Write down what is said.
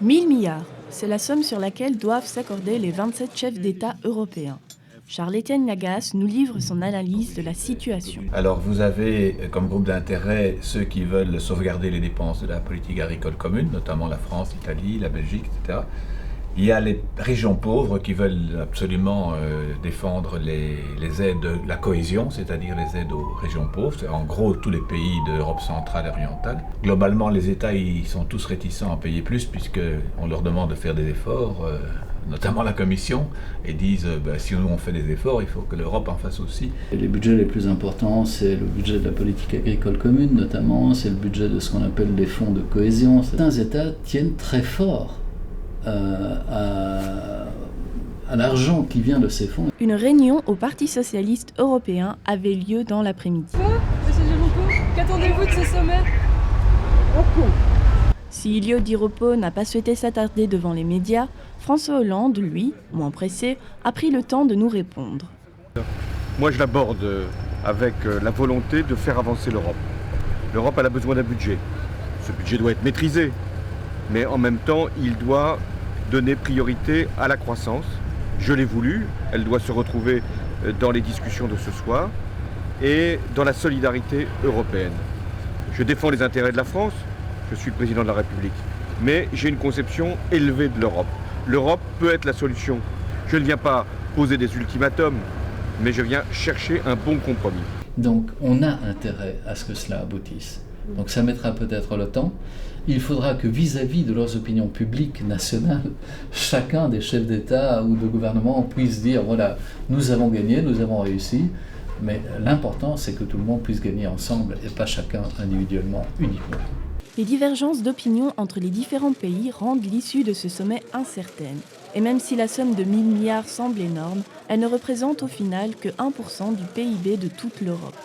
1000 milliards, c'est la somme sur laquelle doivent s'accorder les 27 chefs d'État européens. Charles-Étienne Lagasse nous livre son analyse de la situation. Alors vous avez comme groupe d'intérêt ceux qui veulent sauvegarder les dépenses de la politique agricole commune, notamment la France, l'Italie, la Belgique, etc. Il y a les régions pauvres qui veulent absolument défendre les aides, la cohésion, c'est-à-dire les aides aux régions pauvres. C'est en gros tous les pays d'Europe centrale et orientale. Globalement, les États ils sont tous réticents à payer plus puisqu'on leur demande de faire des efforts, notamment la Commission, et disent si nous on fait des efforts, il faut que l'Europe en fasse aussi. Les budgets les plus importants, c'est le budget de la politique agricole commune notamment, c'est le budget de ce qu'on appelle les fonds de cohésion. Certains États tiennent très fort à l'argent qui vient de ces fonds. Une réunion au Parti socialiste européen avait lieu dans l'après-midi. Monsieur Di Rupo, qu'attendez-vous de ce sommet? Si Elio Di Rupo n'a pas souhaité s'attarder devant les médias, François Hollande, lui, moins pressé, a pris le temps de nous répondre. Moi, je l'aborde avec la volonté de faire avancer l'Europe. L'Europe, elle a besoin d'un budget. Ce budget doit être maîtrisé, mais en même temps, il doit donner priorité à la croissance. Je l'ai voulu, elle doit se retrouver dans les discussions de ce soir et dans la solidarité européenne. Je défends les intérêts de la France, je suis le président de la République, mais j'ai une conception élevée de l'Europe. L'Europe peut être la solution. Je ne viens pas poser des ultimatums, mais je viens chercher un bon compromis. Donc on a intérêt à ce que cela aboutisse. Donc ça mettra peut-être le temps. Il faudra que vis-à-vis de leurs opinions publiques nationales, chacun des chefs d'État ou de gouvernement puisse dire voilà, nous avons gagné, nous avons réussi. Mais l'important, c'est que tout le monde puisse gagner ensemble et pas chacun individuellement, uniquement. Les divergences d'opinion entre les différents pays rendent l'issue de ce sommet incertaine. Et même si la somme de 1000 milliards semble énorme, elle ne représente au final que 1% du PIB de toute l'Europe.